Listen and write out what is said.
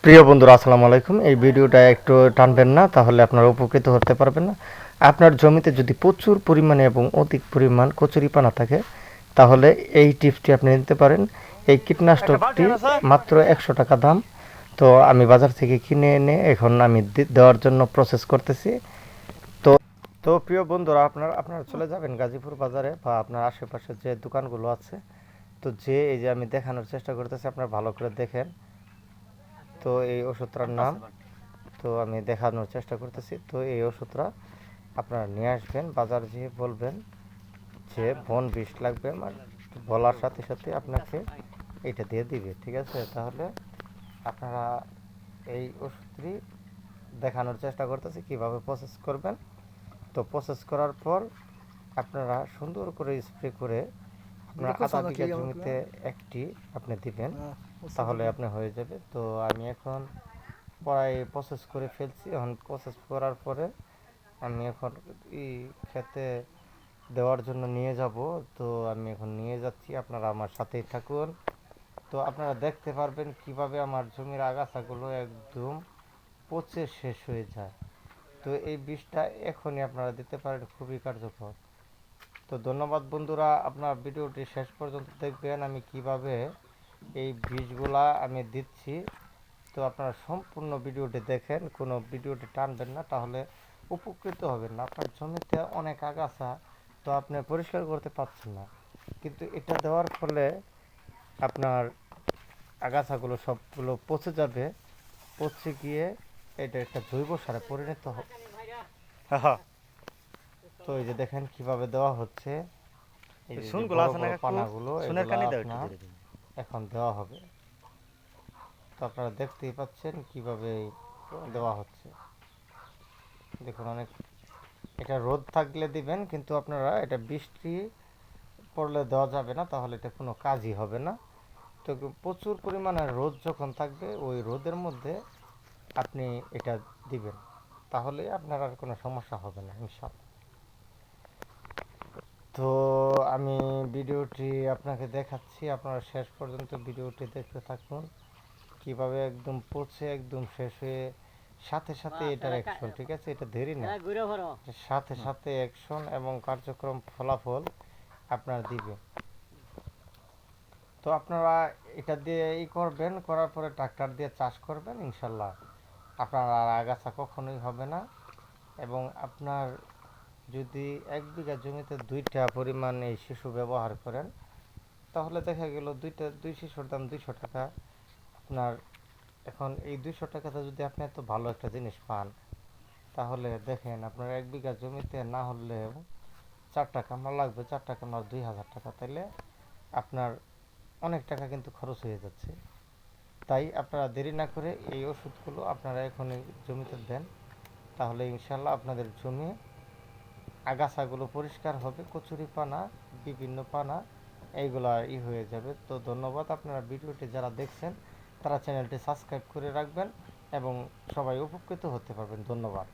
প্রিয় বন্ধুরা আসসালামু আলাইকুম। এই ভিডিওটা একটু টানবেন না, তাহলে আপনারা উপকৃত হতে পারবেন না। আপনার জমিতে যদি প্রচুর পরিমাণে এবং অধিক পরিমাণ কচুরিপানা থাকে, তাহলে এই টিপসটি আপনি নিতে পারেন। এই কীটনাশকটি মাত্র 100 টাকা দাম। তো আমি বাজার থেকে কিনে এনে এখন আমি দেওয়ার জন্য প্রসেস করতেছি। তো তো প্রিয় বন্ধুরা, আপনারা চলে যাবেন গাজীপুর বাজারে বা আপনার আশেপাশে যে দোকানগুলো আছে, তো এই যে আমি দেখানোর চেষ্টা করতেছি, আপনারা ভালো করে দেখেন। তো এই ওষুধটার নাম, তো আমি দেখানোর চেষ্টা করতেছি। তো এই ওষুধটা আপনারা নিয়ে আসবেন, বাজার যেয়ে বলবেন যে বন বিষ লাগবে আমার, বলার সাথে সাথে আপনাকে এটা দিয়ে দিবে, ঠিক আছে? তাহলে আপনারা এই ওষুধটি দেখানোর চেষ্টা করতেছি কিভাবে প্রসেস করবেন। তো প্রসেস করার পর আপনারা সুন্দর করে স্প্রে করে আপনার আধা বিঘা জমিতে একটি আপনি দিবেন, তাহলে আপনি হয়ে যাবে। তো আমি এখন প্রায় প্রসেস করে ফেলছি। এখন প্রসেস করার পরে আমি এখন এই খেতে দেওয়ার জন্য নিয়ে যাব। তো আমি এখন নিয়ে যাচ্ছি, আপনারা আমার সাথেই থাকুন। তো আপনারা দেখতে পারবেন কিভাবে আমার জমির আগাছাগুলো একদম পচে শেষ হয়ে যায়। তো এই বিষটা এখনই আপনারা দিতে পারেন, খুবই কার্যকর। তো ধন্যবাদ বন্ধুরা, আপনার ভিডিওটি শেষ পর্যন্ত দেখবেন আমি কিভাবে এই বিষগুলা আমি দিচ্ছি। তো আপনারা সম্পূর্ণ ভিডিওটি দেখেন, কোনো ভিডিওটি টানবেন না, তাহলে উপকৃত হবেন না। আপনার জমিতে অনেক আগাছা, তো আপনি পরিষ্কার করতে পারছেন না, কিন্তু এটা দেওয়ার ফলে আপনার আগাছাগুলো সবগুলো পচে যাবে। পচে গিয়ে এটা একটা জৈব সারে পরিণত হবে। তো এই যে দেখেন কিভাবে দেওয়া হচ্ছে, এই যে বড় বড় পানাগুলো এগুলো আপনার এখন দেওয়া হবে। তো আপনারা দেখতেই পাচ্ছেন কিভাবে দেওয়া হচ্ছে। দেখুন, অনেক এটা রোদ থাকলে দিবেন, কিন্তু আপনারা এটা বৃষ্টি পড়লে দেওয়া যাবে না, তাহলে এটা কোনো কাজই হবে না। তো প্রচুর পরিমাণে রোদ যখন থাকবে, ওই রোদের মধ্যে আপনি এটা দিবেন, তাহলে আপনার আর কোনো সমস্যা হবে না ইনশাআল্লাহ। তো আমি ভিডিওটি আপনাকে দেখাচ্ছি, আপনারা শেষ পর্যন্ত ভিডিওটি দেখতে থাকুন কিভাবে একদম পচে একদম শেষ হয়ে সাথে সাথে এটার অ্যাকশন, ঠিক আছে? এটা দেরি না, সাথে সাথে অ্যাকশন এবং কার্যক্রম ফলাফল আপনার দিবে। তো আপনারা এটা দিয়ে করবেন, করার পরে ট্রাক্টর দিয়ে চাষ করবেন, ইনশাল্লাহ আপনার আর আগাছা কখনোই হবে না। এবং আপনার যদি 1 বিঘা জমিতে 2টা পরিমাণ এই শিশু ব্যবহার করেন, তাহলে দেখা গেল দুই শিশুর দাম 200 টাকা আপনার। এখন এই 200 টাকাতে যদি আপনি এত ভালো একটা জিনিস পান, তাহলে দেখেন আপনার 1 বিঘা জমিতে না হলেও 4টা কামলা লাগবে, 4টা কামলা 2000 টাকা, তাইলে আপনার অনেক টাকা কিন্তু খরচ হয়ে যাচ্ছে। তাই আপনারা দেরি না করে এই ওষুধগুলো আপনারা এখনই জমিতে দেন, তাহলে ইনশাল্লাহ আপনাদের জমি আগাছাগুলো পরিষ্কার হবে, কচুরি পানা, বিভিন্ন পানা এইগুলো হয়ে যাবে। তো ধন্যবাদ, আপনারা ভিডিওটি যারা দেখছেন তারা চ্যানেলটি সাবস্ক্রাইব করে রাখবেন এবং সবাই উপকৃত হতে পারবেন। ধন্যবাদ।